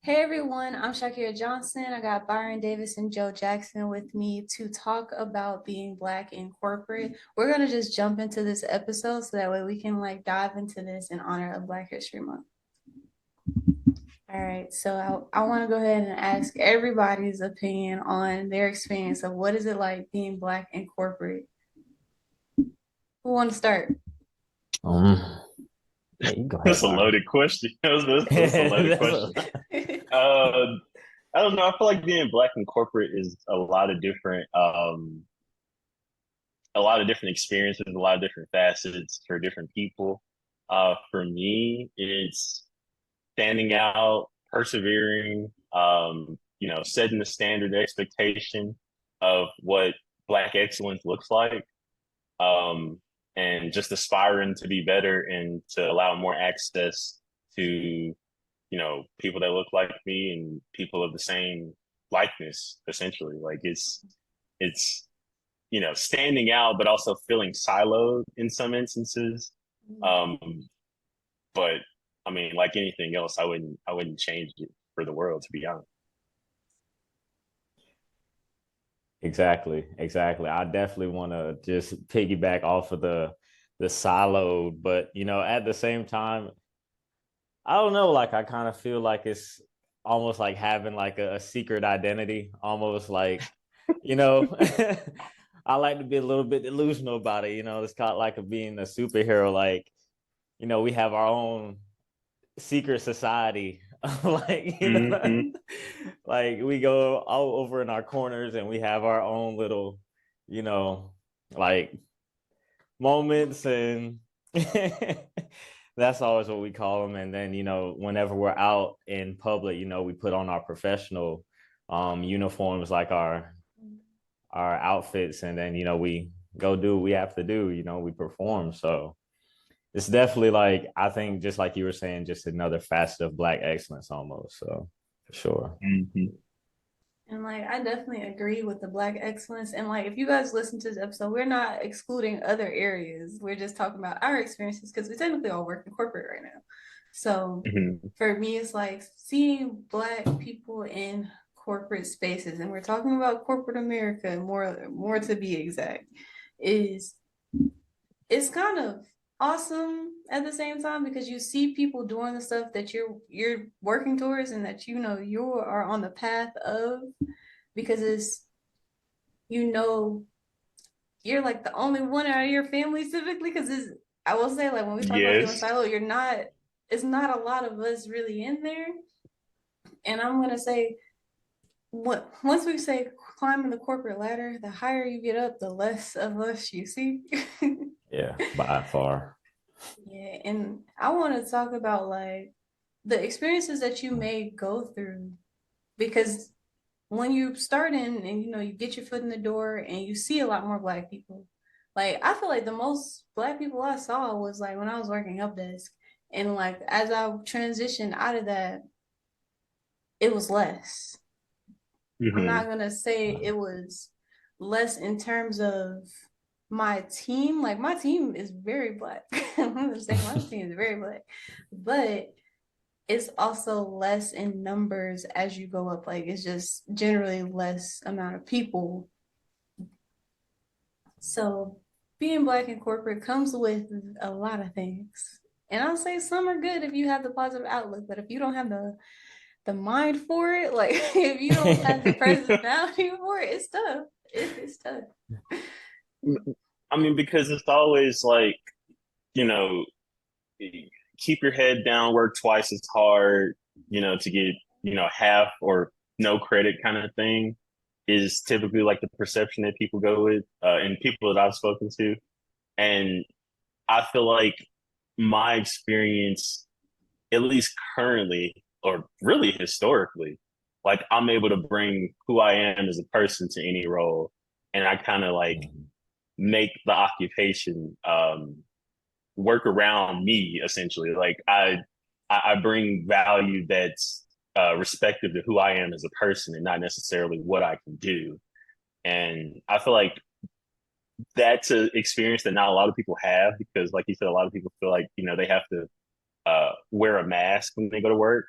Hey everyone, I'm Shakira Johnson. I got Byron Davis and Joe Jackson with me to talk about being Black in corporate. We're gonna just jump into this episode so that way we can dive into this in honor of Black History Month. All right, so I want to go ahead and ask everybody's opinion on their experience of what is it like being Black in corporate. Who want to start? Um, yeah, you go ahead, That's a Byron. loaded question. That's a loaded That's question. Uh, I don't know. I feel like being black in corporate is a lot of different experiences, a lot of different facets for different people. For me, it's standing out, persevering, setting the standard expectation of what black excellence looks like, um, and just aspiring to be better and to allow more access to people that look like me and people of the same likeness, essentially. Like it's standing out, but also feeling siloed in some instances. Um, but I mean, like anything else, I wouldn't change it for the world, to be honest. Exactly, exactly. I definitely want to just piggyback off of the silo, but at the same time, I don't know. Like, I kind of feel like it's almost like having like a secret identity, almost like, you know, I like to be a little bit delusional about it. It's kind of like being a superhero. Like, we have our own secret society. like Hmm. like we go all over in our corners and we have our own little you know like moments, and that's always what we call them. And then whenever we're out in public, we put on our professional uniforms, like our outfits, and then we go do what we have to do. We perform. So it's definitely, like, I think, just like you were saying, just another facet of black excellence almost. So for sure. Hmm. And I definitely agree with the Black excellence. And if you guys listen to this episode, we're not excluding other areas. We're just talking about our experiences because we technically all work in corporate right now. So Hmm. for me, it's like seeing Black people in corporate spaces, and we're talking about corporate America more to be exact, is it's kind of awesome at the same time because you see people doing the stuff that you're working towards and that you are on the path of, because it's you know you're like the only one out of your family typically, because it's I will say, when we talk about feeling Yes. silo, you're not it's not a lot of us really in there. And I'm gonna say, what once we say climbing the corporate ladder, the higher you get up, the less of us you see. Yeah, by far. Yeah, and I want to talk about the experiences that you may go through, because when you start in and you get your foot in the door and you see a lot more Black people. I feel like the most Black people I saw was when I was working up desk, and as I transitioned out of that, it was less. I'm Hmm. not gonna say it was less in terms of my team. Like, my team is very Black. I'm gonna say my team is very Black, but it's also less in numbers as you go up. It's just generally less amount of people. So being Black in corporate comes with a lot of things. And I'll say some are good if you have the positive outlook, but if you don't have the mind for it, if you don't have the personality for it, it's tough. It's tough. I mean, because it's always like, you know, keep your head down, work twice as hard, to get, half or no credit kind of thing is typically like the perception that people go with, and people that I've spoken to. And I feel like my experience, at least currently, or really historically, like I'm able to bring who I am as a person to any role. And I kind of like make the occupation work around me, essentially. Like I bring value that's respective to who I am as a person and not necessarily what I can do. And I feel like that's an experience that not a lot of people have because, like you said, a lot of people feel like they have to wear a mask when they go to work,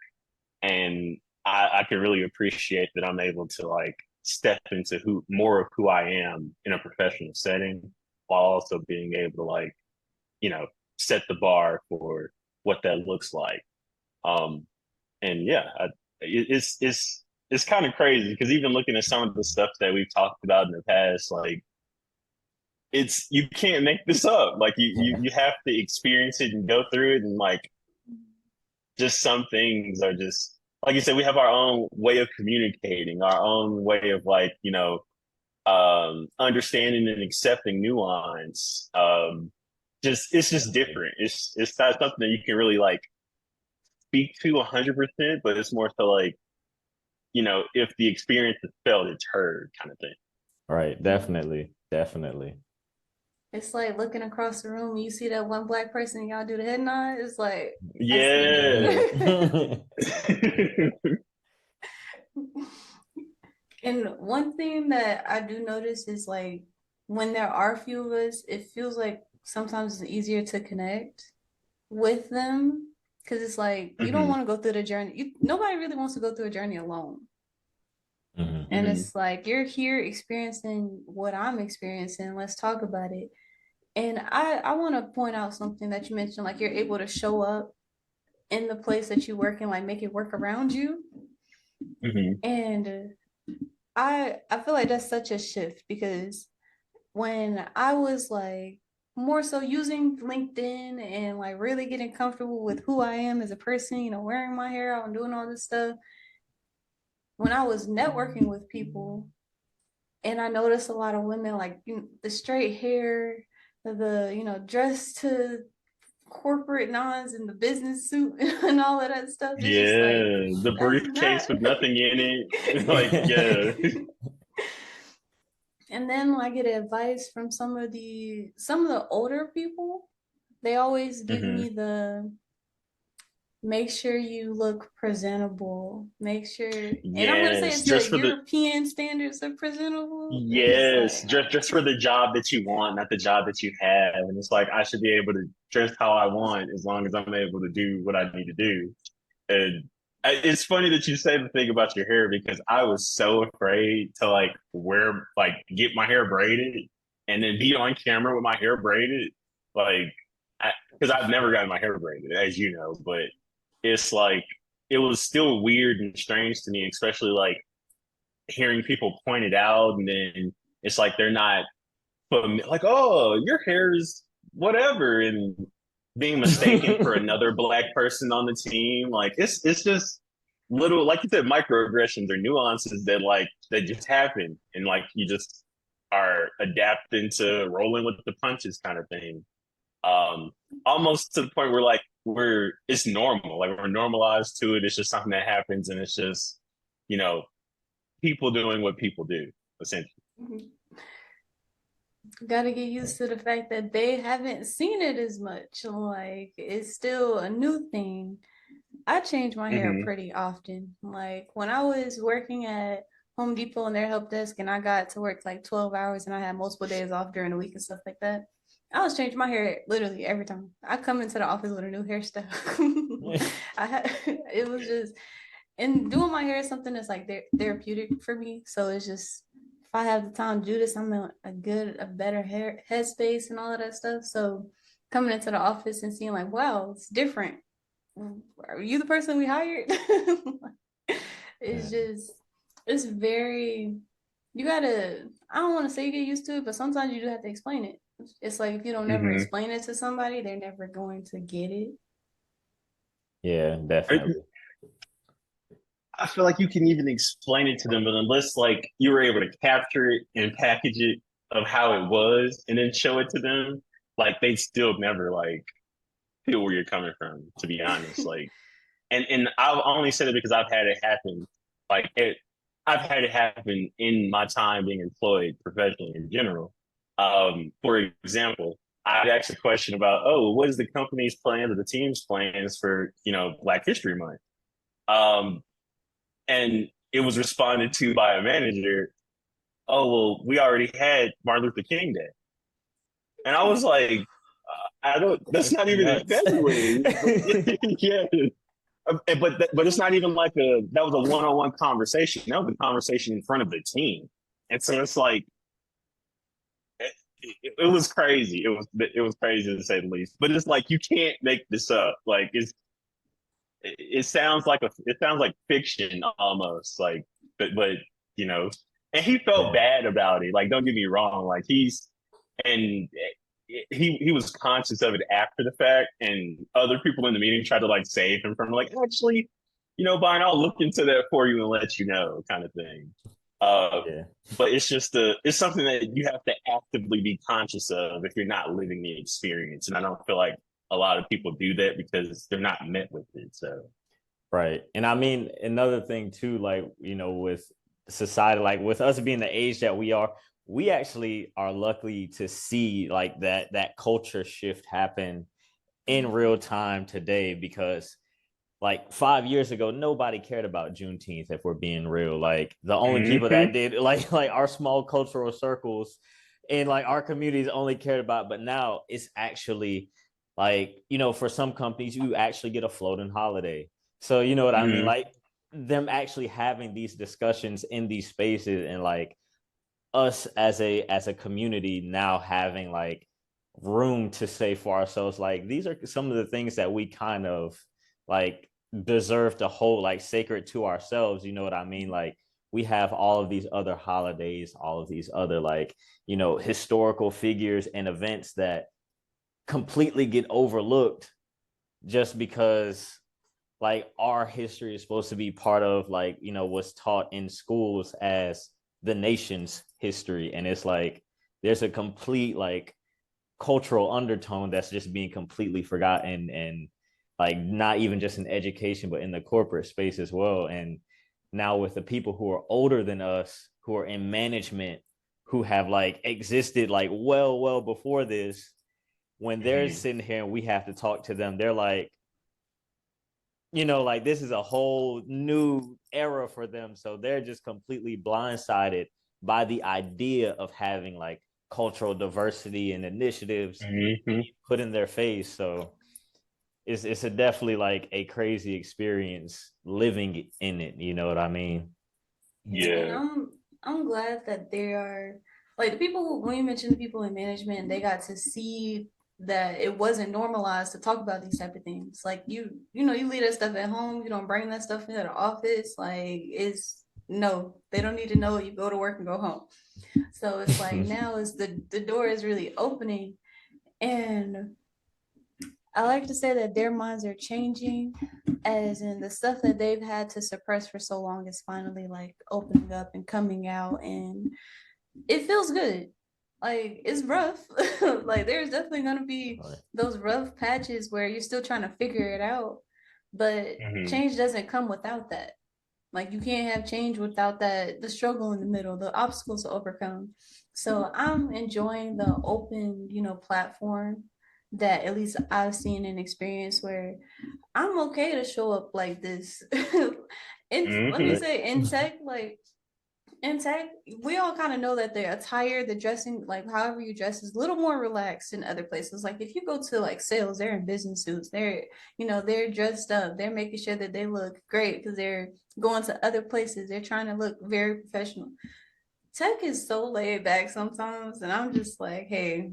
and I can really appreciate that I'm able to like step into more of who I am in a professional setting, while also being able to like, you know, set the bar for what that looks like. Um, and yeah, it's kind of crazy because even looking at some of the stuff that we've talked about in the past, like it's you can't make this up. Like you have to experience it and go through it, and like just some things are just like you said, we have our own way of communicating, our own way of like, understanding and accepting nuance. Just it's just different. It's not something that you can really like speak to 100%, but it's more so like, if the experience is felt, it's heard kind of thing. Right. Definitely. Definitely. It's like looking across the room, you see that one black person, and y'all do the head nod. It's like, I Yeah. see you. And one thing that I do notice is like when there are a few of us, it feels like sometimes it's easier to connect with them because it's like you don't Hmm. want to go through the journey. Nobody really wants to go through a journey alone. Mhm. And Hmm. it's like you're here experiencing what I'm experiencing. Let's talk about it. And I want to point out something that you mentioned, like you're able to show up in the place that you work and like make it work around you. Hmm. And I feel like that's such a shift because when I was like more so using LinkedIn and like really getting comfortable with who I am as a person, wearing my hair out and doing all this stuff, when I was networking with people and I noticed a lot of women like the straight hair, the dress to corporate nons in the business suit and all of that stuff. It's just like Yeah, the that's not. briefcase with nothing in it. Like, yeah. And then I get advice from some of the older people. They always give Hmm. me the make sure you look presentable. Make sure, and I'm gonna say Yes, it's the just for the European standards of presentable. It's just yes, like just for the job that you want, not the job that you have. And it's like I should be able to dress how I want as long as I'm able to do what I need to do. And it's funny that you say the thing about your hair because I was so afraid to like get my hair braided and then be on camera with my hair braided, like because I've never gotten my hair braided, as you know, but it's like it was still weird and strange to me, especially like hearing people point it out, and then it's like they're not like, oh, your hair is whatever, and being mistaken for another black person on the team. Like it's just little, like you said, microaggressions or nuances that just happen, and like you just are adapting to rolling with the punches kind of thing. Um, Almost to the point where like it's normal, like we're normalized to it. It's just something that happens, and it's just you know people doing what people do essentially. got to get used to the fact that they haven't seen it as much. Like it's still a new thing. I change my hair Hmm. pretty often. Like when I was working at Home Depot on their help desk and I got to work like 12 hours and I had multiple days off during the week and stuff like that, I was changing my hair literally every time. I come into the office with a new hairstyle. It was just, and doing my hair is something that's like therapeutic for me. So it's just, if I have the time to do this, I'm in a better hair headspace and all of that stuff. So coming into the office and seeing like, wow, it's different. Are you the person we hired? It's just, it's very, you gotta, I don't want to say you get used to it, but sometimes you do have to explain it. It's like if you don't never Hmm. explain it to somebody, they're never going to get it. Yeah, definitely. I feel like you can even explain it to them, but unless like you were able to capture it and package it of how it was and then show it to them, like they still never like feel where you're coming from, to be honest. Like and I've only said it because I've had it happen. Like I've had it happen in my time being employed professionally in general. For example, I'd ask a question about, oh, what is the company's plans or the team's plans for, Black History Month? Um, and it was responded to by a manager, oh, well, we already had Martin Luther King Day. And I was like, I don't, that's not even in Nuts. February. Yeah. but it's not even like that was a one-on-one conversation. That was a conversation in front of the team, and so it's like it was crazy. It was crazy to say the least. But it's like you can't make this up. Like it sounds like fiction almost. Like but you know, and he felt Yeah. bad about it. Like don't get me wrong. Like and he was conscious of it after the fact, and other people in the meeting tried to like save him from like actually, Byron, I'll look into that for you and let you know, kind of thing. Uh, Yeah. but it's something that you have to actively be conscious of if you're not living the experience, and I don't feel like a lot of people do that because they're not met with it. So Right. And I mean, another thing too, like, with society, like with us being the age that we are, we actually are lucky to see like that culture shift happen in real time today, because like 5 years ago, nobody cared about Juneteenth, if we're being real. Like the only people mm-hmm. that did, like our small cultural circles and like our communities only cared about. But now it's actually like, for some companies, you actually get a floating holiday. So you know what I mean? Mm-hmm. Like them actually having these discussions in these spaces, and like us as a community now having like room to say for ourselves, like these are some of the things that we kind of like deserve to hold like sacred to ourselves. You know what I mean? Like we have all of these other holidays, all of these other like, historical figures and events that completely get overlooked just because like our history is supposed to be part of like, what's taught in schools as the nation's history. And it's like there's a complete like cultural undertone that's just being completely forgotten, and like not even just in education but in the corporate space as well. And now with the people who are older than us, who are in management, who have like existed like well before this, when they're Mm-hmm. sitting here and we have to talk to them, they're like, like this is a whole new era for them. So they're just completely blindsided by the idea of having like cultural diversity and initiatives Mm-hmm. put in their face. So it's a definitely like a crazy experience living in it. You know what I mean? Yeah, and Yeah. I'm glad that there are like the people when you mentioned the people in management, they got to see that it wasn't normalized to talk about these type of things. Like you leave that stuff at home, you don't bring that stuff into the office. Like it's no, they don't need to know. You go to work and go home. So it's like now is the door is really opening, and I like to say that their minds are changing, as in the stuff that they've had to suppress for so long is finally like opening up and coming out, and it feels good. Like it's rough. Like there's definitely gonna be Right. those rough patches where you're still trying to figure it out, but Mm-hmm. change doesn't come without that. Like you can't have change without the struggle in the middle, the obstacles to overcome. So I'm enjoying the open, platform that at least I've seen and experienced where I'm okay to show up like this. And let me Mm-hmm. Right. say in tech, like in tech, we all kind of know that the attire, the dressing, like however you dress is a little more relaxed in other places. Like if you go to like sales, they're in business suits. They're dressed up. They're making sure that they look great because they're going to other places. They're trying to look very professional. Tech is so laid back sometimes, and I'm just like, hey,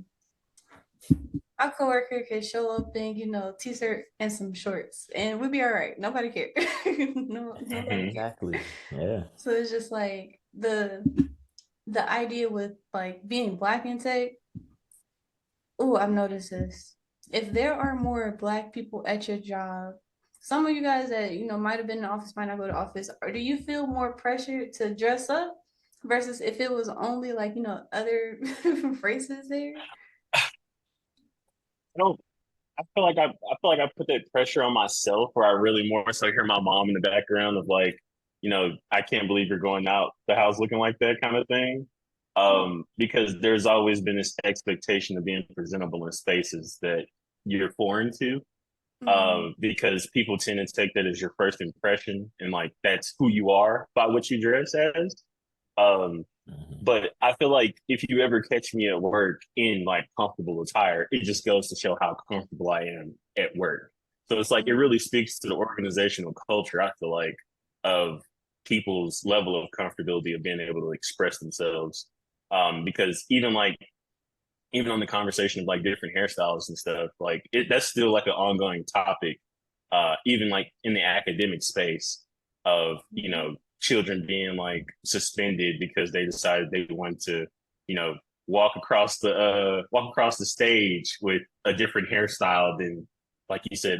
our coworker could show up in, t-shirt and some shorts, and we'd be all right. Nobody cared. No, nobody Mm-hmm. cared. Exactly. Yeah. So it's just like the idea with like being black in tech. Oh, I've noticed this. If there are more black people at your job, some of you guys that might have been in the office might not go to office, or do you feel more pressure to dress up versus if it was only like other races there? I don't. I feel like I put that pressure on myself, where I really more so hear my mom in the background of like, I can't believe you're going out the house looking like that kind of thing. Because there's always been this expectation of being presentable in spaces that you're foreign to. Mm-hmm. Because people tend to take that as your first impression, and like that's who you are by what you dress as. Um, Mhm. but I feel like if you ever catch me at work in like comfortable attire, it just goes to show how comfortable I am at work. So it's like it really speaks to the organizational culture, I feel like, of people's level of comfortability of being able to express themselves. Because even on the conversation of like different hairstyles and stuff, like that's still like an ongoing topic, even like in the academic space of, children being like suspended because they decided they wanted to, you know, walk across the stage with a different hairstyle than, like you said,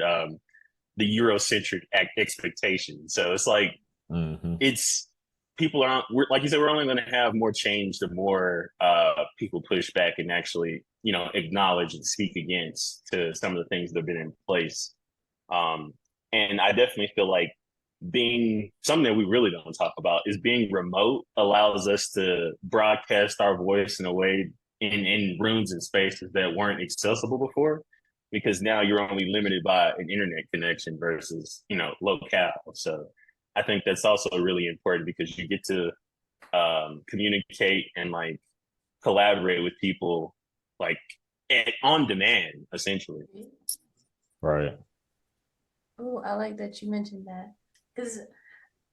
the Eurocentric expectation. So it's like Mm-hmm. it's people aren't like you said, we're only going to have more change the more people push back and actually, acknowledge and speak against to some of the things that have been in place. um and I definitely feel like being something that we really don't talk about is being remote allows us to broadcast our voice in a way in rooms and spaces that weren't accessible before, because now you're only limited by an internet connection versus, locale. So I think that's also really important because you get to communicate and like collaborate with people like on demand, essentially. Right. Oh, I like that you mentioned that because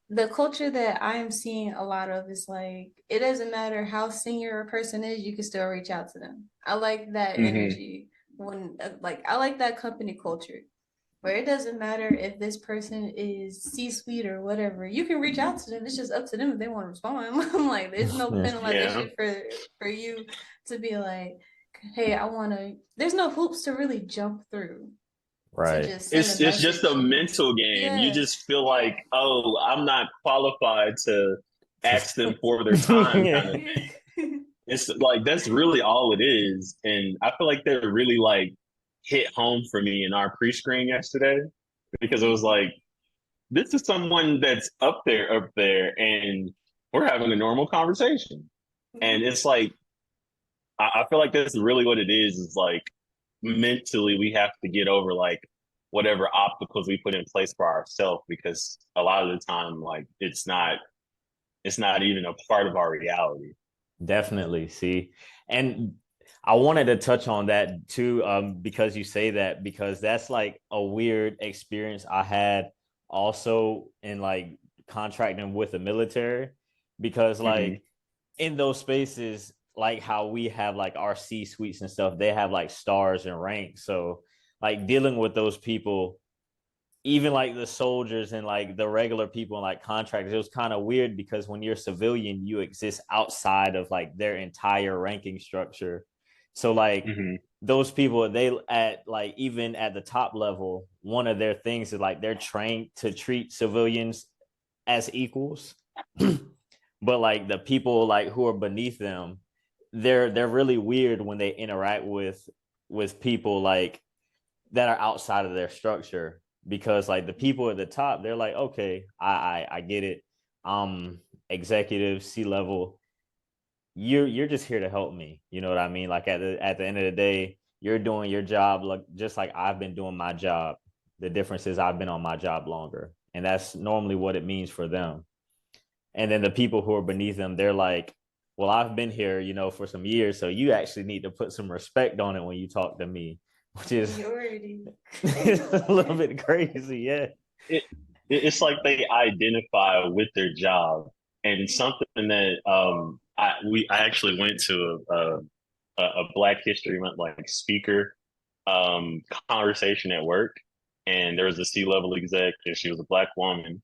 the culture that I am seeing a lot of is like it doesn't matter how senior a person is, you can still reach out to them. I like that Mm-hmm. energy when like I like that company culture where it doesn't matter if this person is C-suite or whatever. You can reach out to them. It's just up to them if they want to respond. I'm like, there's no Yeah. Yeah. penalization for you to be like, hey, I want to. There's no hoops to really jump through to Right. just send a It's just a message. mental game. You Yeah. just feel like, oh, I'm not qualified to ask them for their time, kind of Yeah. thing. It's like that's really all it is. And I feel like that really like hit home for me in our pre-screen yesterday, because it was like, this is someone that's up there, and we're having a normal conversation. And it's like I feel like that's really what it is like mentally we have to get over like whatever obstacles we put in place for ourselves, because a lot of the time like it's not even a part of our reality. Definitely. See, and I wanted to touch on that too, because you say that, because that's like a weird experience I had also in like contracting with the military, because Mm-hmm. like in those spaces, like how we have like our C suites and stuff, they have like stars and ranks. So like dealing with those people, even like the soldiers and like the regular people and like contractors, it was kind of weird because when you're a civilian, you exist outside of like their entire ranking structure. So like Mm-hmm. those people, they at like even at the top level, one of their things is like they're trained to treat civilians as equals. But like the people like who are beneath them, they're really weird when they interact with people like that are outside of their structure, because like the people at the top, they're like, okay, I get it. Executive C level, you're just here to help me. You know what I mean? Like at the end of the day, you're doing your job like just like I've been doing my job. The difference is I've been on my job longer. And that's normally what it means for them. And then the people who are beneath them, they're like, well, I've been here, for some years. So you actually need to put some respect on it when you talk to me, which is Seniority. a little bit crazy. Yeah. it, it's like they identify with their job, and something that I actually went to a Black History Month like speaker conversation at work, and there was a C-level exec, and she was a Black woman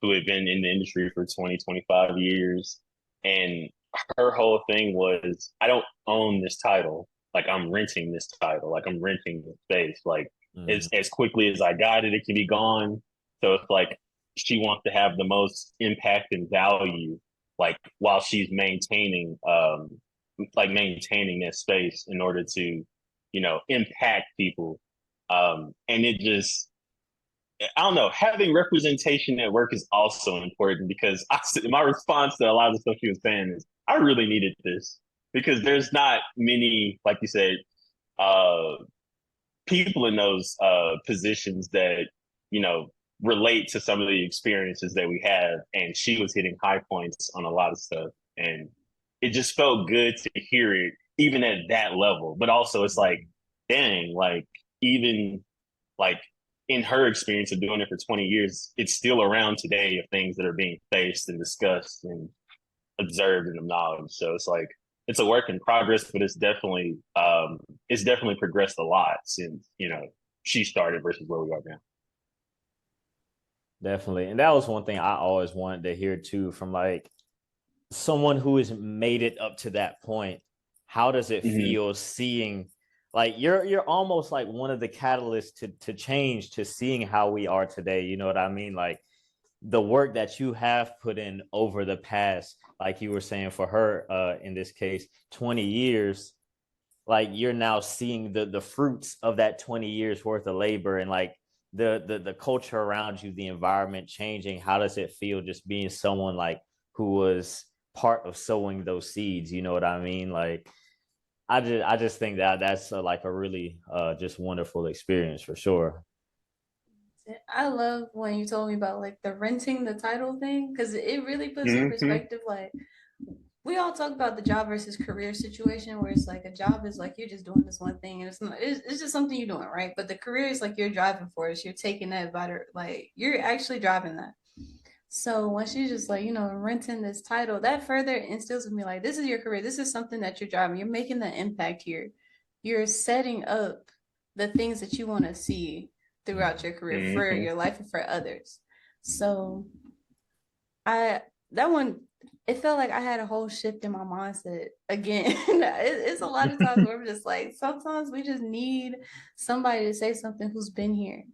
who had been in the industry for 20, 25 years, and her whole thing was, I don't own this title, like I'm renting this title, like I'm renting the space, like Mm-hmm. as quickly as I got it, it can be gone. So it's like she wants to have the most impact and value, like while she's maintaining that space in order to, impact people. And it just, I don't know, having representation at work is also important, because my response to a lot of the stuff she was saying is, I really needed this, because there's not many, like you said, uh, people in those positions that, you know, relate to some of the experiences that we have. And she was hitting high points on a lot of stuff. And it just felt good to hear it, even at that level. But also, it's like, dang, like, even like in her experience of doing it for 20 years, it's still around today of things that are being faced and discussed and observed and acknowledged. So it's like it's a work in progress, but it's definitely progressed a lot since she started versus where we are now. Definitely. And that was one thing I always wanted to hear too from like someone who has made it up to that point. How does it Mm-hmm. feel seeing like you're almost like one of the catalysts to change, to seeing how we are today. You know what I mean? Like the work that you have put in over the past, like you were saying for her in this case, 20 years, like you're now seeing the fruits of that 20 years worth of labor, and like the culture around you, the environment changing. How does it feel just being someone like who was part of sowing those seeds? You know what I mean? Like I just think that that's like a really just wonderful experience for sure. I love when you told me about like the renting the title thing because it really puts in Mm-hmm. perspective. Like we all talk about the job versus career situation where it's like a job is like you're just doing this one thing and it's just something you're doing, right? But the career is like you're driving for it. You're taking that better, like you're actually driving that. So when she's just like, renting this title, that further instills with me like this is your career. This is something that you're driving. You're making the impact here. You're setting up the things that you want to see throughout your career for Mm-hmm. your life and for others. So I that one it felt like I had a whole shift in my mindset again. It's a lot of times where I'm just like, sometimes we just need somebody to say something who's been here.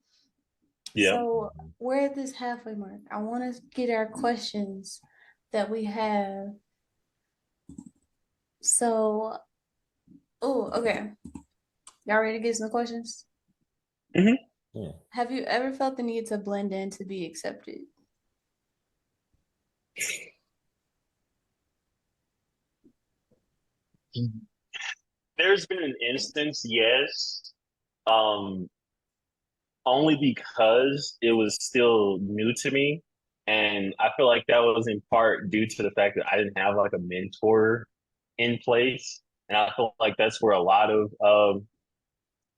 Yeah. So we're at this halfway mark. I want to get our questions that we have. So, oh, okay. Y'all ready to get some questions? Mm-hmm. Yeah. Have you ever felt the need to blend in to be accepted? There's been an instance, yes, um, only because it was still new to me. And I feel like that was in part due to the fact that I didn't have like a mentor in place. And I feel like that's where a lot of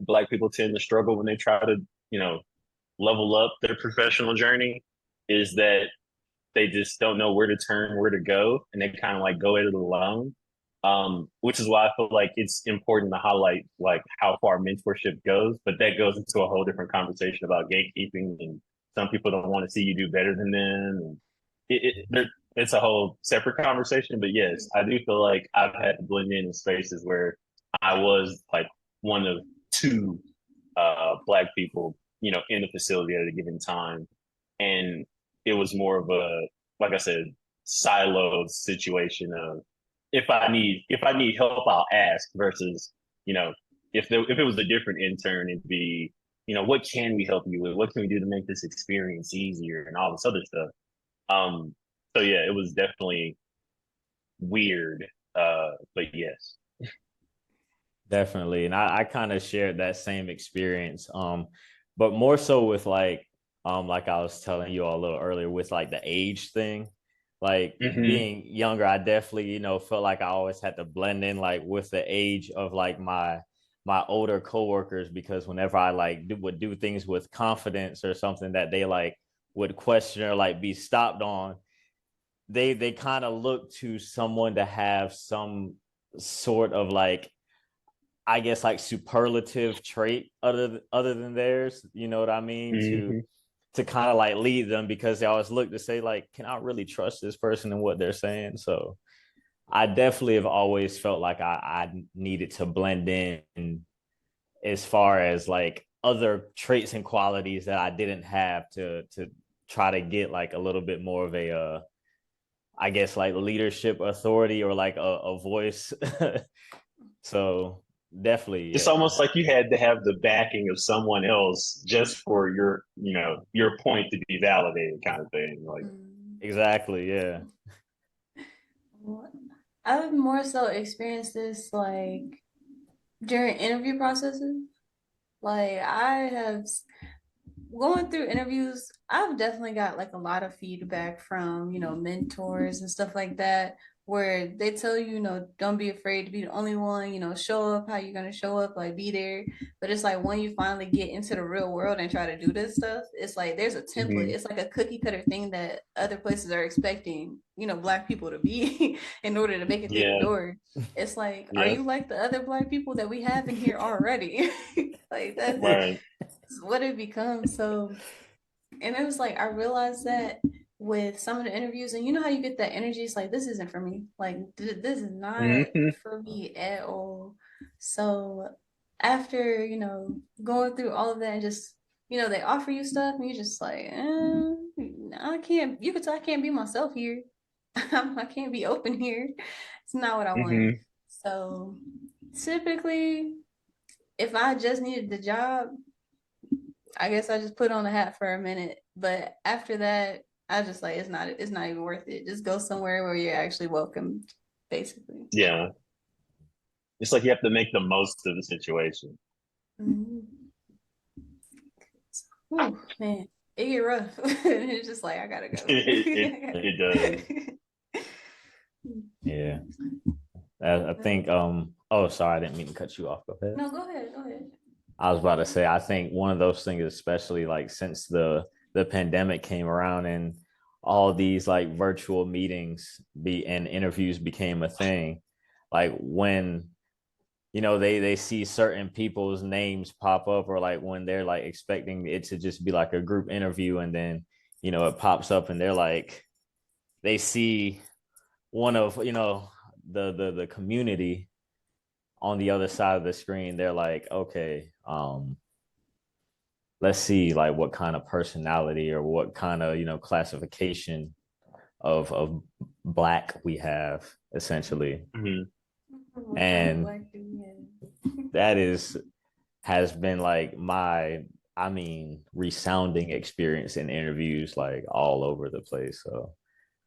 Black people tend to struggle when they try to, you know, level up their professional journey, is that they just don't know where to turn, where to go, and they kind of like go at it alone. Which is why I feel like it's important to highlight like how far mentorship goes, but that goes into a whole different conversation about gatekeeping, and some people don't want to see you do better than them. And it's a whole separate conversation. But yes, I do feel like I've had to blend in spaces where I was like one of two Black people, you know, in the facility at a given time, and it was more of a, like I said, siloed situation of if I need help, I'll ask versus, you know, if it was a different intern, it'd be, you know, what can we help you with? What can we do to make this experience easier and all this other stuff. Um, so yeah, it was definitely weird. But yes. Definitely. And I kind of shared that same experience. But more so with like I was telling you all a little earlier with like the age thing. Like Mm-hmm. being younger, I definitely, felt like I always had to blend in like with the age of like my older coworkers, because whenever I like would do things with confidence or something that they like would question or like be stopped on, they kind of look to someone to have some sort of like, I guess, like superlative trait other than theirs. You know what I mean? Mm-hmm. To kind of like lead them, because they always look to say like, can I really trust this person and what they're saying? So I definitely have always felt like I needed to blend in as far as like other traits and qualities that I didn't have to try to get like a little bit more of a I guess like leadership authority or like a voice. So definitely, It's yeah. almost like you had to have the backing of someone else just for your, you know, your point to be validated, kind of thing. Like, Mm. Exactly, yeah. I've more so experienced this like during interview processes. Like I have going through interviews, I've definitely got like a lot of feedback from, mentors and stuff like that. where they tell you, don't be afraid to be the only one, show up how you're gonna show up, like be there. But it's like when you finally get into the real world and try to do this stuff, it's like there's a template. Mm-hmm. It's like a cookie cutter thing that other places are expecting, Black people to be in order to make it through the Yeah. door. It's like, are Yeah. you like the other Black people that we have in here already? Like that's Right. what it becomes. So, and it was like I realized that with some of the interviews, and you know how you get that energy, it's like this isn't for me. Like this is not Mm-hmm. for me at all. So after going through all of that and just they offer you stuff and you're just like, I can't. You could tell I can't be myself here. I can't be open here. It's not what I want. Mm-hmm. So typically, if I just needed the job, I guess I just put on a hat for a minute. But after that, I just like it's not even worth it. Just go somewhere where you're actually welcome, basically. Yeah. It's like you have to make the most of the situation. Mm-hmm. Ooh, man, it get rough. It's just like I gotta go. It does. Yeah. I think oh, sorry, I didn't mean to cut you off. Go ahead. No, go ahead. Go ahead. I was about to say, I think one of those things, especially like since the pandemic came around and all these like virtual meetings and interviews became a thing, like when they see certain people's names pop up, or like when they're like expecting it to just be like a group interview, and then it pops up and they're like, they see one of the community on the other side of the screen. They're like, okay, let's see like what kind of personality or what kind of classification of Black we have, essentially. Mm-hmm. And that has been like resounding experience in interviews like all over the place. So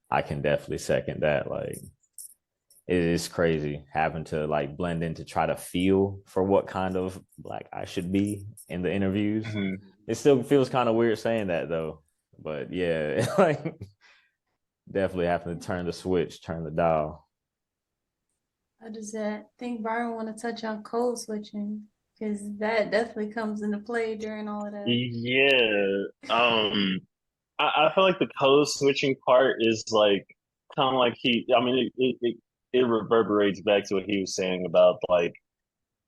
I can definitely second that. Like, it is crazy having to like blend in to try to feel for what kind of Black I should be in the interviews. Mm-hmm. It still feels kind of weird saying that though, but yeah, like definitely having to turn the dial. How does that think Byron want to touch on code switching? Because that definitely comes into play during all of that. Yeah. I feel like the code switching part is like kind of like it reverberates back to what he was saying about like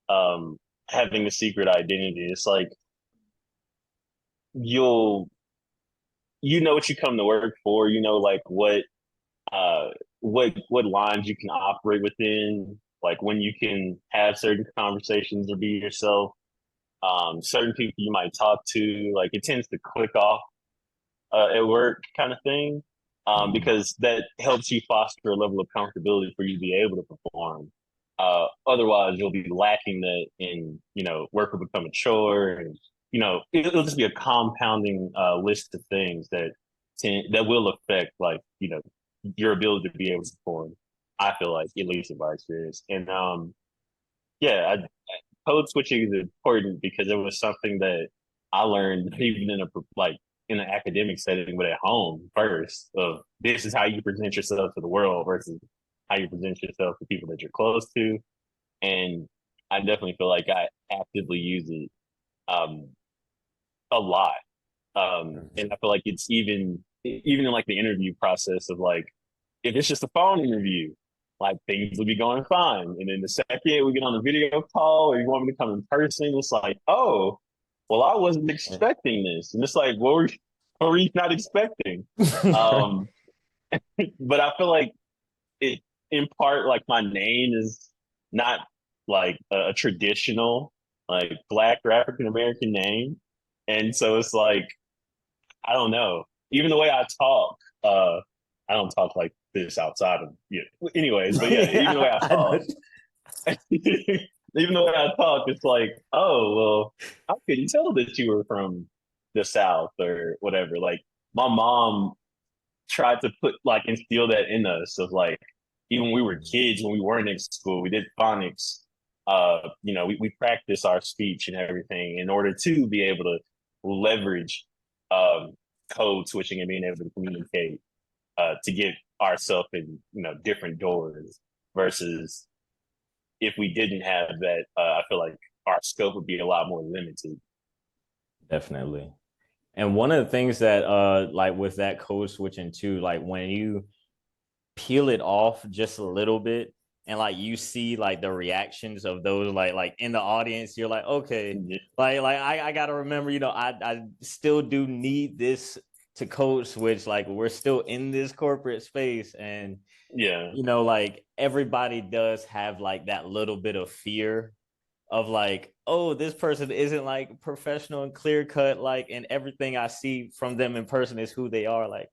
um having a secret identity. It's like you'll what you come to work for, like uh what lines you can operate within, like when you can have certain conversations or be yourself. Certain people you might talk to, like it tends to click off at work kind of thing, because that helps you foster a level of comfortability for you to be able to perform. Otherwise, you'll be lacking that in, work will become a chore, and, it'll just be a compounding list of things that will affect, like, your ability to be able to perform. I feel like, at least in my experience. And yeah, code switching is important because it was something that I learned even in an academic setting, but at home first. Of this is how you present yourself to the world versus how you present yourself to people that you're close to. And I definitely feel like I actively use it um, a lot. And I feel like it's even in like the interview process of like, if it's just a phone interview, like things will be going fine. And then the second we get on a video call or you want me to come in person, it's like, oh, well, I wasn't expecting this. And it's like, what were you not expecting? Um, but I feel like it, in part, like my name is not like a traditional, like Black or African American name. And so it's like, I don't know. Even the way I talk, I don't talk like this outside of anyways, but yeah, even the way I talk. Even the way I talk, it's like, oh well, I couldn't tell that you were from the South or whatever. Like my mom tried to put like instill that in us of like even when we were kids, when we weren't in school, we did phonics. We practice our speech and everything in order to be able to leverage code switching and being able to communicate to get ourselves in different doors versus if we didn't have that, I feel like our scope would be a lot more limited. Definitely. And one of the things that like with that code switching too, like when you peel it off just a little bit and like you see like the reactions of those like in the audience, you're like, okay, Yeah. like I gotta remember, I still do need this to code switch. Like we're still in this corporate space, and Yeah. like everybody does have like that little bit of fear of like, oh, this person isn't like professional and clear cut, like, and everything I see from them in person is who they are. Like,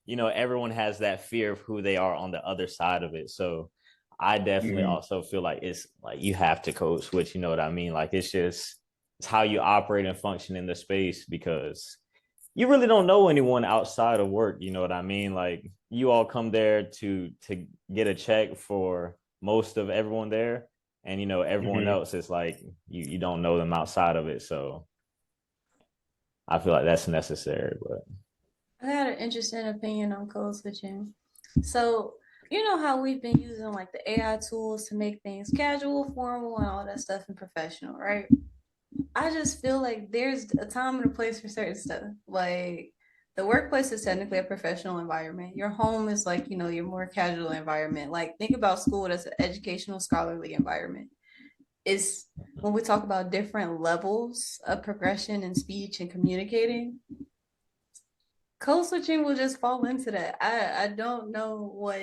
everyone has that fear of who they are on the other side of it. So I definitely Mm-hmm. also feel like it's like you have to code switch, you know what I mean? Like it's how you operate and function in the space, because you really don't know anyone outside of work, you know what I mean? Like you all come there to get a check for most of everyone there, and everyone Mm-hmm. else is like you don't know them outside of it. So I feel like that's necessary. But I got an interesting opinion on code switching. So, you know how we've been using like the AI tools to make things casual, formal, and all that stuff and professional, right? I just feel like there's a time and a place for certain stuff. Like the workplace is technically a professional environment. Your home is like, your more casual environment. Like think about school as an educational scholarly environment. Is when we talk about different levels of progression in speech and communicating, code switching will just fall into that. I don't know what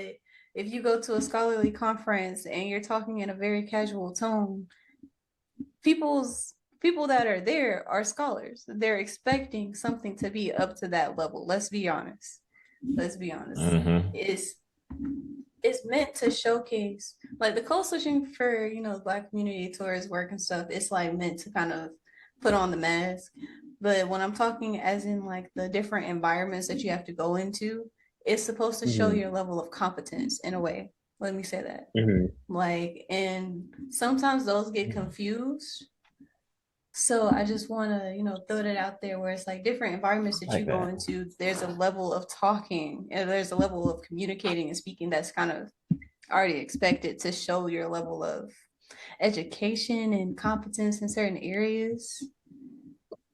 if you go to a scholarly conference and you're talking in a very casual tone, people that are there are scholars. They're expecting something to be up to that level. Let's be honest. Let's be honest. mm-hmm. It's meant to showcase like the code switching for Black community tours work and stuff. It's like meant to kind of put on the mask. But when I'm talking as in like the different environments that you have to go into, it's supposed to show Mm-hmm. your level of competence in a way. Let me say that. Mm-hmm. Like, and sometimes those get confused. So I just want to, throw that out there where it's like different environments that you Like go that. into, there's a level of talking and there's a level of communicating and speaking that's kind of already expected to show your level of education and competence in certain areas.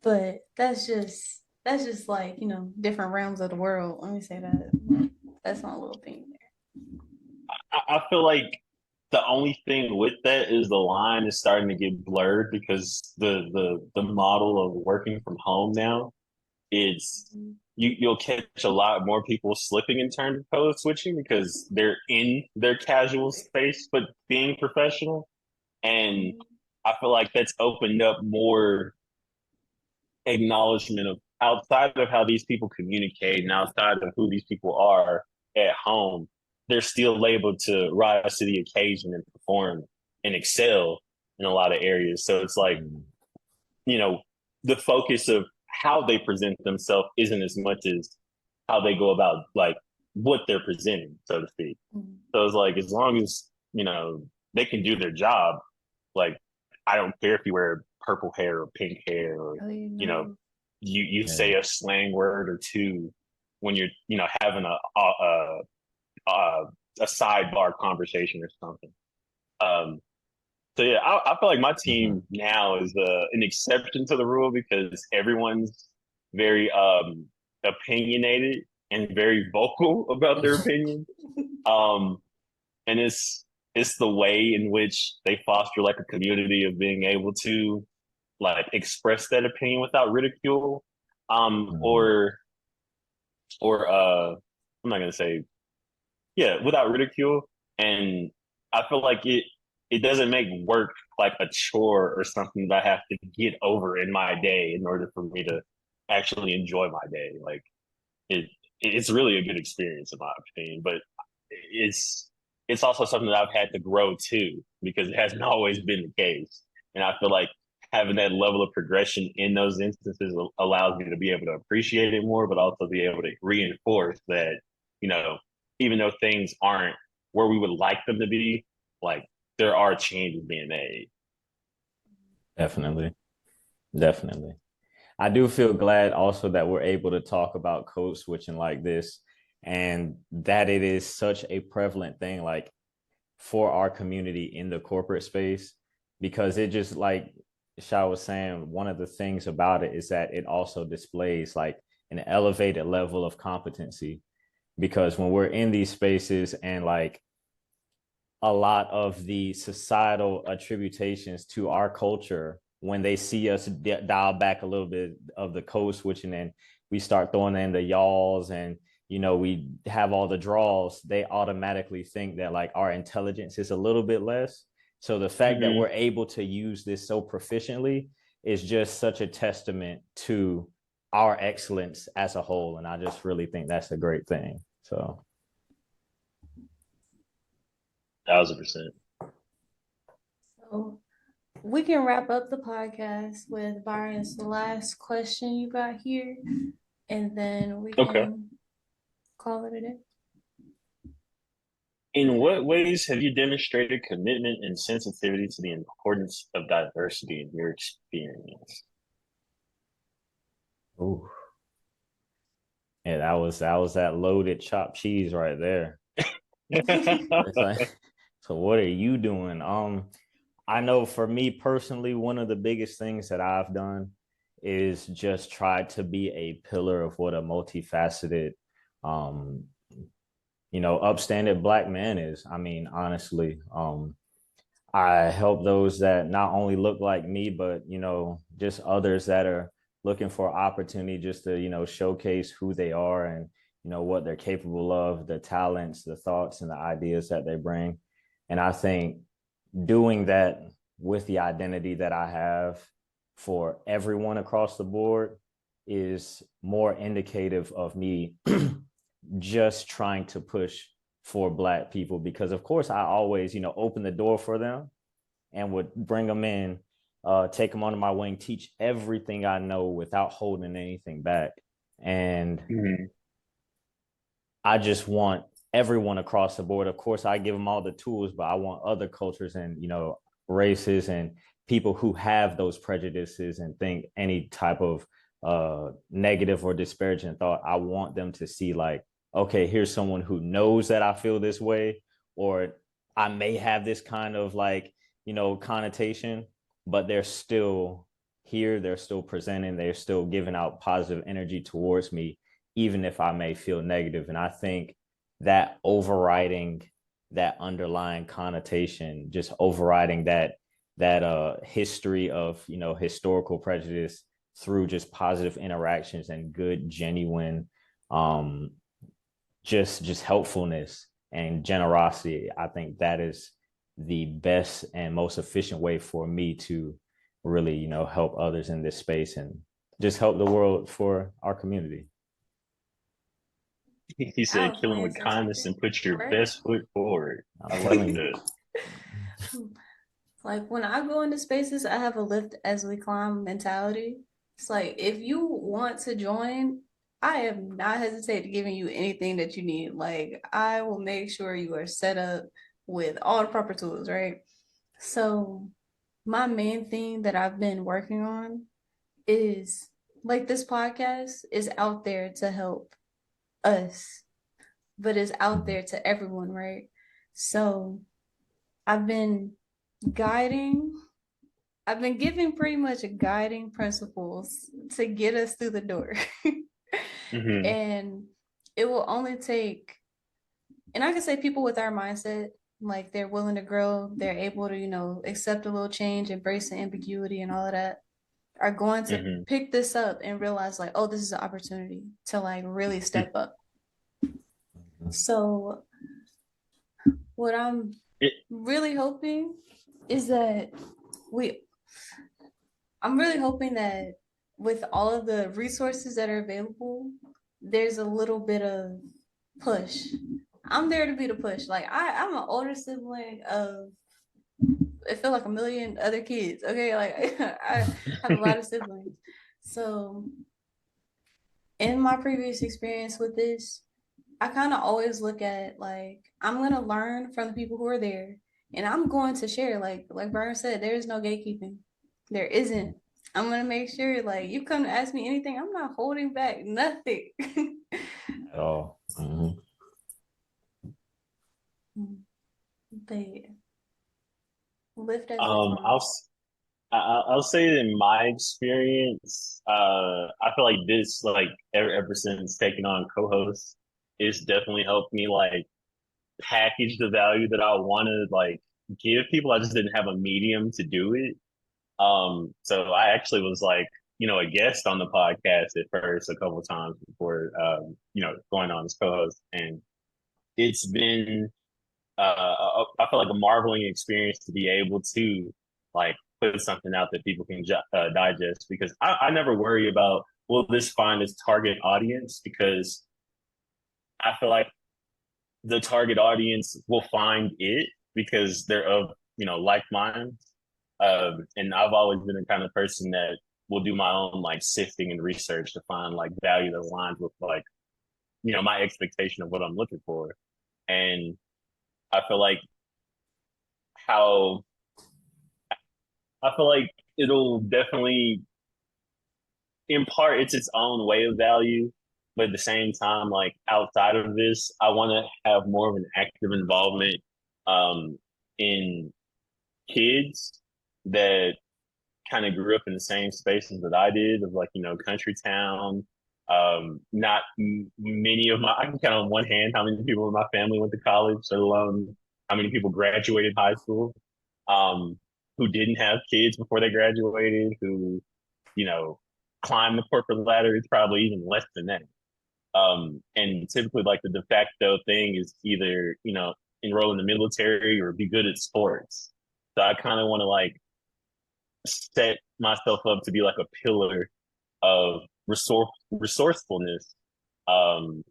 But that's just like, different realms of the world. Let me say that. That's my little thing I feel like the only thing with that is the line is starting to get blurred because the model of working from home now is there. you'll catch a lot more people slipping in terms of code switching because they're in their casual space but being professional. And I feel like that's opened up more acknowledgement of outside of how these people communicate and outside of who these people are at home, they're still able to rise to the occasion and perform and excel in a lot of areas. So it's like, you know, the focus of how they present themselves isn't as much as how they go about like what they're presenting, so to speak. So it's like as long as, they can do their job, like I don't care if you wear purple hair or pink hair or, Oh, you know, you Yeah. say a slang word or two when you're, having a sidebar conversation or something. Um, so yeah, I feel like my Mm-hmm. team now is an exception to the rule because everyone's very opinionated and very vocal about their opinion. Um, and it's the way in which they foster like a community of being able to like express that opinion without ridicule, Mm-hmm. or I'm not gonna say yeah, without ridicule. And I feel like it doesn't make work like a chore or something that I have to get over in my day in order for me to actually enjoy my day. Like it it's really a good experience in my opinion, but it's it's also something that I've had to grow too because it hasn't always been the case. And I feel like having that level of progression in those instances allows me to be able to appreciate it more, but also be able to reinforce that, you know, even though things aren't where we would like them to be, like there are changes being made. Definitely. Definitely. I do feel glad also that we're able to talk about code switching like this, and that it is such a prevalent thing, like for our community in the corporate space, because it just like Sha was saying, one of the things about it is that it also displays like an elevated level of competency. Because when we're in these spaces and like a lot of the societal attributations to our culture, when they see us dial back a little bit of the code switching and we start throwing in the y'alls and we have all the draws, they automatically think that like our intelligence is a little bit less. So the fact that we're able to use this so proficiently is just such a testament to our excellence as a whole, and I just really think that's a great thing. So 1,000%. So we can wrap up the podcast with Byron's last question you got here, and then we can call it a day. In what ways have you demonstrated commitment and sensitivity to the importance of diversity in your experience? Ooh. Yeah, that was that loaded chopped cheese right there. It's like, so what are you doing? I know for me personally, one of the biggest things that I've done is just try to be a pillar of what a multifaceted, upstanding Black man is. I mean, honestly, I help those that not only look like me, but just others that are looking for opportunity just to showcase who they are and what they're capable of, the talents, the thoughts, and the ideas that they bring. And I think doing that with the identity that I have for everyone across the board is more indicative of me just trying to push for Black people, because of course I always open the door for them and would bring them in, take them under my wing, teach everything I know without holding anything back. And I just want everyone across the board. Of course, I give them all the tools, but I want other cultures and races and people who have those prejudices and think any type of negative or disparaging thought. I want them to see like, okay, here's someone who knows that I feel this way, or I may have this kind of like connotation, but they're still here, they're still presenting, they're still giving out positive energy towards me, even if I may feel negative. And I think that overriding that underlying connotation, just overriding that history of historical prejudice through just positive interactions and good, genuine just helpfulness and generosity. I think that is the best and most efficient way for me to really help others in this space and just help the world for our community. He said, kill him with kindness and put your best foot forward. I like that. Like when I go into spaces, I have a lift as we climb mentality. It's like, if you want to join, I am not hesitating giving you anything that you need. Like, I will make sure you are set up with all the proper tools, right? So my main thing that I've been working on is like, this podcast is out there to help us, but it's out there to everyone, right? So I've been giving pretty much guiding principles to get us through the door. And it will only take, and I can say people with our mindset, like they're willing to grow, they're able to, accept a little change, embrace the ambiguity and all of that, are going to pick this up and realize like, oh, this is an opportunity to like really step up. So what I'm really hoping is that I'm really hoping that with all of the resources that are available, there's a little bit of push. I'm there to be the push. Like I'm an older sibling of, I feel like a million other kids. Okay, like I have a lot of siblings. So in my previous experience with this, I kind of always look at like, I'm gonna learn from the people who are there, and I'm going to share. Like Byron said, there is no gatekeeping. There isn't. I'm gonna make sure like you come to ask me anything, I'm not holding back nothing. Oh. Mm-hmm. They lift as they Um, climb. I'll s- I'll say that in my experience, I feel like this, like ever since taking on co-host, it's definitely helped me like package the value that I want to like give people. I just didn't have a medium to do it. So I actually was like, a guest on the podcast at first a couple of times before, going on as co-host, and it's been I feel like a marveling experience to be able to like put something out that people can digest because I never worry about will this find its target audience because I feel like the target audience will find it because they're of like minds. And I've always been the kind of person that will do my own like sifting and research to find like value that aligns with like my expectation of what I'm looking for. And I feel like how I feel like it'll definitely impart its own way of value, but at the same time, like outside of this, I want to have more of an active involvement in kids that kind of grew up in the same spaces that I did, of like country town. Not many of my I can count on one hand how many people in my family went to college, let alone how many people graduated high school. Um, who didn't have kids before they graduated, who you know climbed the corporate ladder. It's probably even less than that. And typically, like the de facto thing is either enroll in the military or be good at sports. So I kind of want to like set myself up to be like a pillar of resourcefulness um,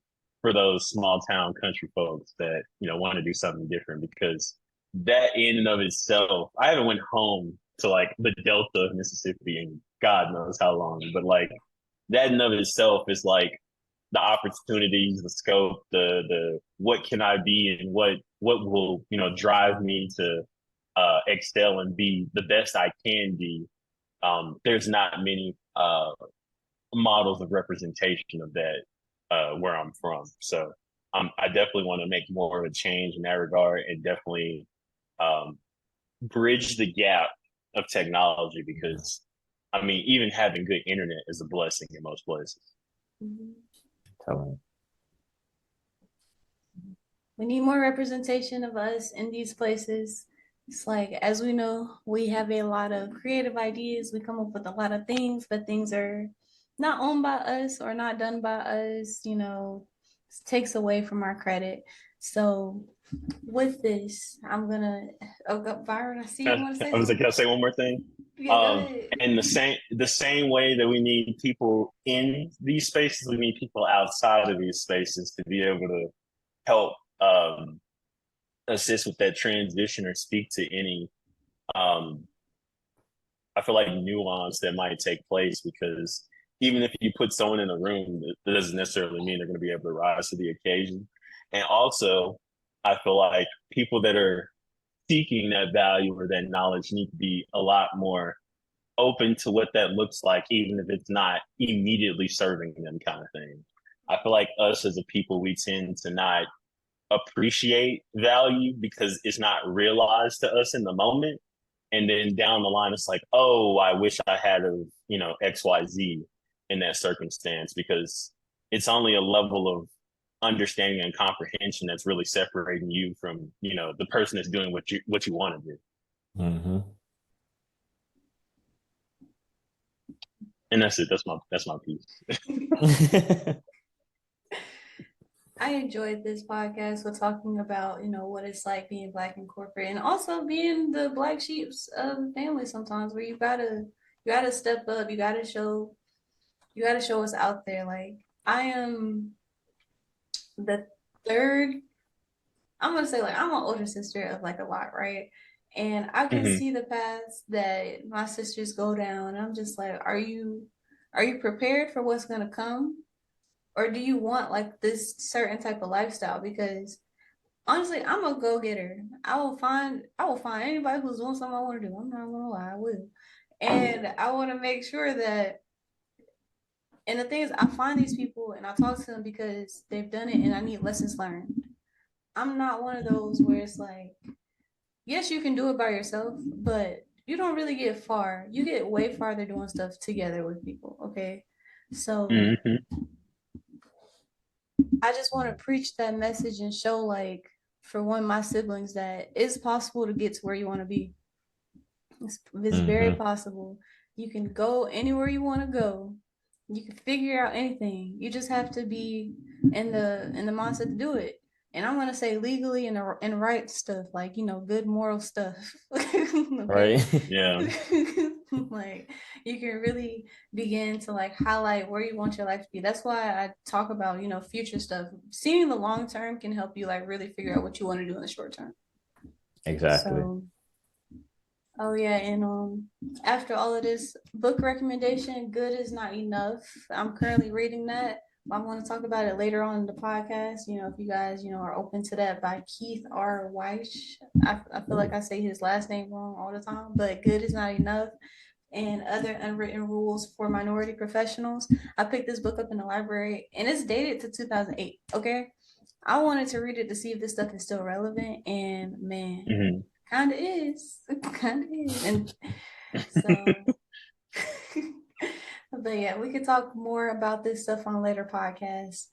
for those small town country folks that want to do something different because that in and of itself, I haven't went home to like the Delta of Mississippi in God knows how long, but like that in and of itself is like the opportunities, the scope, the what can I be and what will drive me to excel and be the best I can be. There's not many models of representation of that where I'm from. So I definitely want to make more of a change in that regard and definitely um, bridge the gap of technology because I mean, even having good internet is a blessing in most places. Mhm. Telling. We need more representation of us in these places. It's like, as we know, we have a lot of creative ideas. We come up with a lot of things, but things are not owned by us or not done by us, it takes away from our credit. So, with this, I'm gonna, oh, Byron, I see you want to say I was like, something. can I say one more thing? Yeah, go Um, ahead. and the same way that we need people in these spaces, we need people outside of these spaces to be able to help assist with that transition or speak to any um, I feel like nuance that might take place because even if you put someone in a room, that doesn't necessarily mean they're going to be able to rise to the occasion. And also, I feel like people that are seeking that value or that knowledge need to be a lot more open to what that looks like, even if it's not immediately serving them, kind of thing. I feel like us as a people, we tend to not appreciate value because it's not realized to us in the moment. And then down the line, it's like, oh, I wish I had a, XYZ in that circumstance because it's only a level of understanding and comprehension that's really separating you from, the person that's doing what you want to do. Mm-hmm. And that's it. That's my piece. I enjoyed this podcast. We're talking about, what it's like being Black in corporate and also being the black sheeps of the family sometimes where you gotta step up, you gotta show us out there. Like I am the third, I'm gonna say like I'm an older sister of like a lot, right? And I can Mm-hmm. see the paths that my sisters go down. I'm just like, are you prepared for what's gonna come? Or do you want like this certain type of lifestyle? Because honestly, I'm a go getter. I will find anybody who's doing something I want to do. I'm not gonna lie, I will. And I want to make sure that And the thing is, I find these people and I talk to them because they've done it and I need lessons learned. I'm not one of those where it's like, yes, you can do it by yourself, but you don't really get far. You get way farther doing stuff together with people, okay? So Hmm. I just want to preach that message and show, like, for one, my siblings, that it's possible to get to where you want to be. It's very Mm-hmm. possible. You can go anywhere you want to go. You can figure out anything. You just have to be in the mindset to do it. And I'm gonna say legally and right stuff, like, good moral stuff. Okay. Right. Yeah. Like, you can really begin to, like, highlight where you want your life to be. That's why I talk about, future stuff. Seeing the long term can help you, like, really figure out what you want to do in the short term. Exactly. So, oh yeah, and after all of this book recommendation, Good is Not Enough. I'm currently reading that. I want to talk about it later on in the podcast. If you guys, are open to that, by Keith R. Wyche. I feel like I say his last name wrong all the time, but Good is Not Enough, and Other Unwritten Rules for Minority Professionals. I picked this book up in the library and it's dated to 2008. Okay. I wanted to read it to see if this stuff is still relevant, and man, Hmm. kind of is. Kind of is. And so, but yeah, we could talk more about this stuff on later podcasts.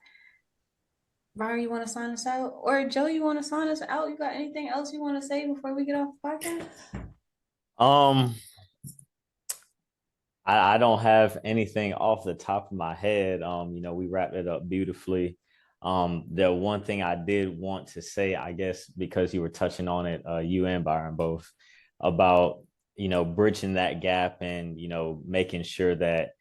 Byron, you want to sign us out? Or Joe, you want to sign us out? You got anything else you want to say before we get off the podcast? Um, I don't have anything off the top of my head. We wrapped it up beautifully. The one thing I did want to say, I guess, because you were touching on it, you and Byron both, about, bridging that gap and, making sure that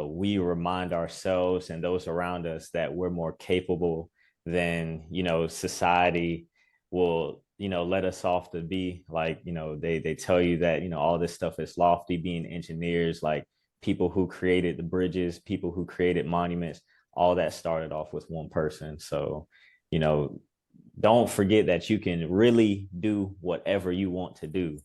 we remind ourselves and those around us that we're more capable than, society will, let us off to be. Like, they tell you that, all this stuff is lofty, being engineers, like people who created the bridges, people who created monuments, all that started off with one person. So, you know, don't forget that you can really do whatever you want to do.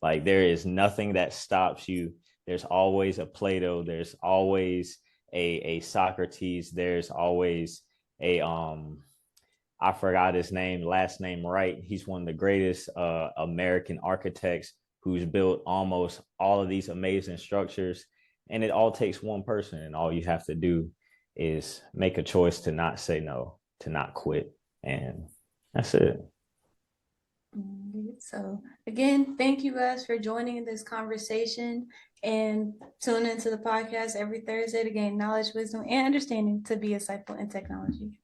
Like, there is nothing that stops you. There's always a Plato. There's always a Socrates. There's always a I forgot his name, last name Wright. He's one of the greatest American architects who's built almost all of these amazing structures. And it all takes one person, and all you have to do is make a choice to not say no, to not quit. And that's it. So again, thank you guys for joining this conversation, and tune into the podcast every Thursday to gain knowledge, wisdom, and understanding to be insightful in technology.